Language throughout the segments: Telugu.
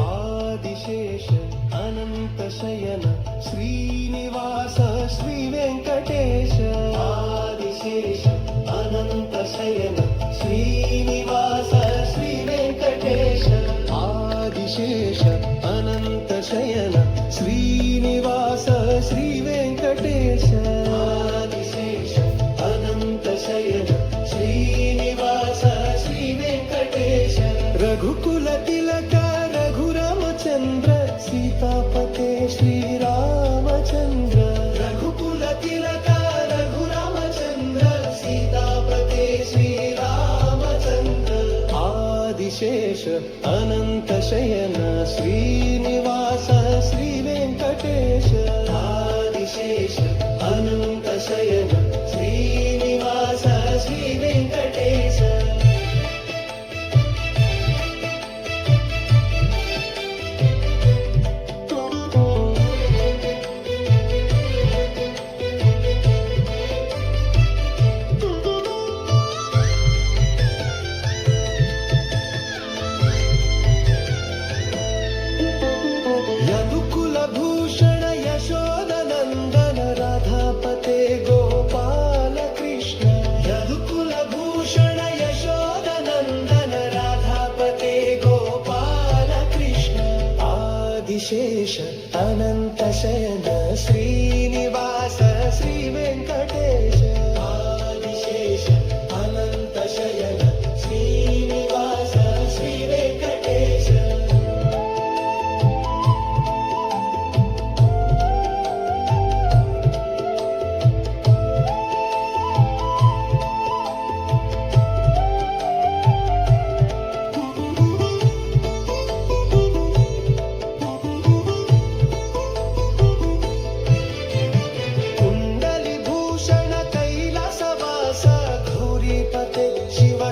ఆదిశేష అనంత శయన శ్రీనివాస శ్రీ వెంకటేశ. ఆదిశేష అనంత శయన శ్రీనివాస శ్రీ వెంకటేశ. ఆదిశేష అనంత శయన శ్రీనివాస శ్రీ వెంకటేశ. ఆదిశేష అనంత శయన శ్రీనివాస శ్రీ వెంకటేశ. రఘుకుల తిలక రఘురామచంద్ర సీతాపతే శ్రీరామచంద్ర. రఘుకుల తిలక రఘురామచంద్ర సీతాపతే శ్రీరామచంద్ర. ఆదిశేష అనంత శయన శ్రీనివాస శ్రీ వెంకటేశ. ఆదిశేష అనంత శయన శ్రీనివాస శ్రీ వెంకటేశ. యదుకుల భూషణ యశోదనందన రాధాపతే గోపాల కృష్ణ. యదుకుల భూషణ యశోదనందన రాధాపతే గోపాల కృష్ణ. ఆదిశేష అనంత శయన శ్రీనివాస శ్రీ వెంకటేశ. ఆదిశేష అనంత శయన శ్రీనివాస శ్రీ వెంకటేశ.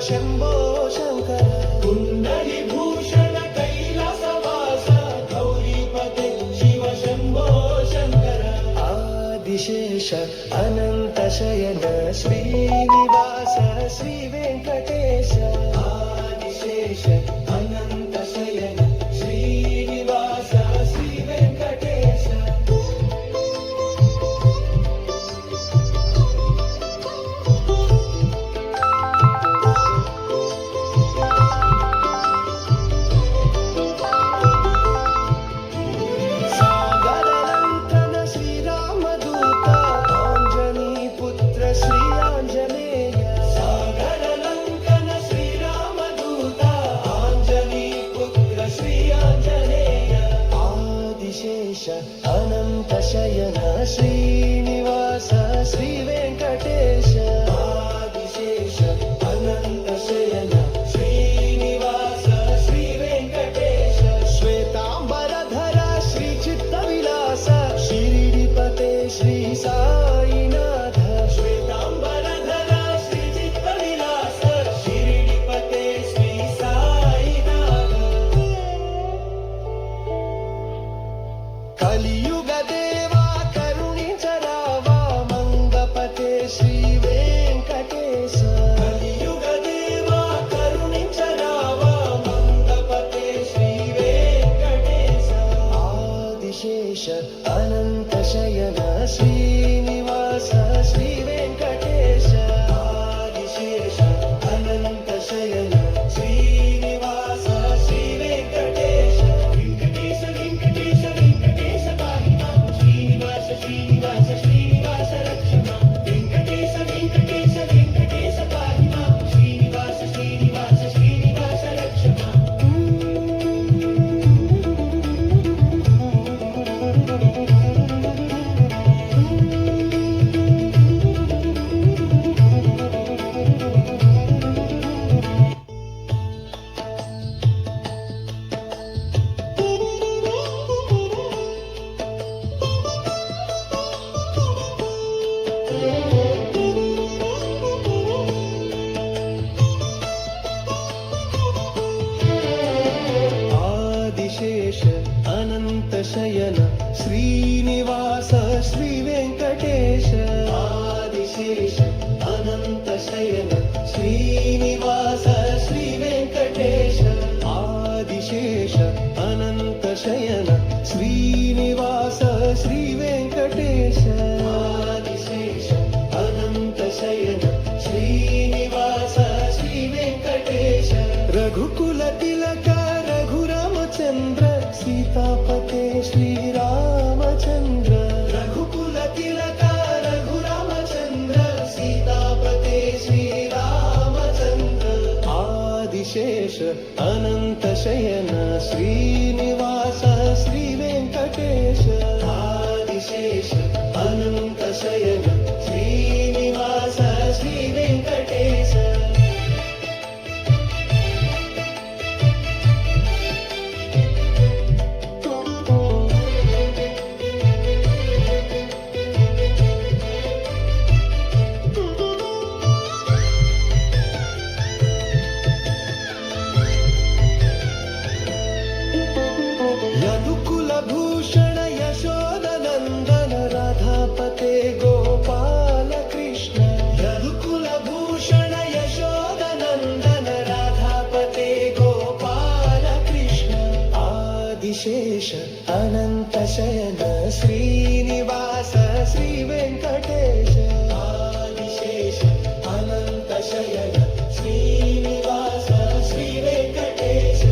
శంభో శంకర. కుండలిభూషణ కైలాసవాస గౌరీపతే శివ శంభో శంకర. ఆదిశేష అనంత శయన శ్రీనివాస శ్రీ వెంకటేశ. ఆదిశేష అనంత శయన శ్రీనివాస శ్రీ వెంకటేశ. అనంత శయన శ్రీనివాస శ్రీ వెంకటేశ. ఆదిశేష అనంత శయన శ్రీనివాస శ్రీ వెంకటేశ. శ్వేతాంబరధర శ్రీ చిత్త విలాస షిరిడిపతే శ్రీ సాయినాథ. శ్వేతాంబరధర శ్రీ చిత్త విలాస షిరిడిపతే శ్రీ సాయినాథ. కలియుగ దేవా కరుణించరా रघुकुल तिलक रघुरामचंद्र सीतापते श्रीरामचंद्र रघुकुल तिलक रघुरामचंद्र सीतापते श्रीरामचंद्र आदिशेष अनंत शयन श्रीनिवास श्री वेंकटेश आदिशेष अनंत शयन श्रीनिवास श्री वेंकटेश यदुकुल भूषण यशोदनंदन राधापते गोपाल कृष्ण यदुकुल भूषण यशोदनंदन राधापते गोपाल कृष्ण आदिशेष अनंत शयन श्रीनिवास श्री वेंकटेश आदिशेष अनंत शयन श्रीनिवास श्री वेंकटेश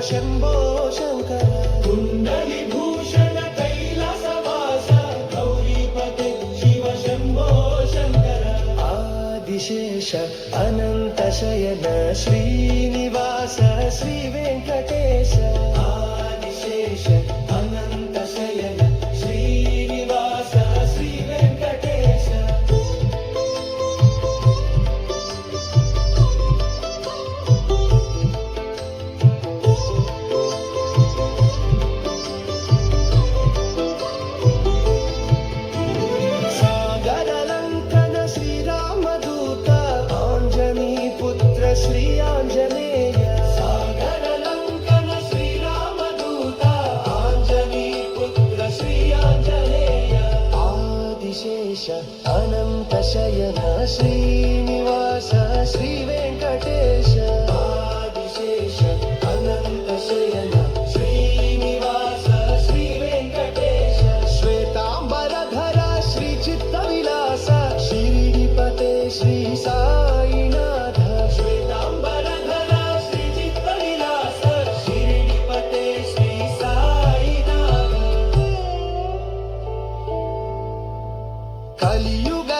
शंभो शंकर कुंडली भूषण कैलासवास गौरीपते शिव शंभो शंकर आदिशेष अनंत शयन श्रीनिवास श्री वेंकटेश आदिशेष अनंत शयन श्रीनिवास श्री वेंकटेश श्री आंजनेय सागर लंकन श्री रामदूत आंजनी पुत्र श्री आंजनेय आदिशेष अनंत शयन श्रीनिवास श्री वेंकटेश आदिशेष अनंत शयन श्रीनिवास श्री वेंकटेश श्वेतांबरधर श्री चित्तविलास शिरडीपते श्री साईनाथ कलियुग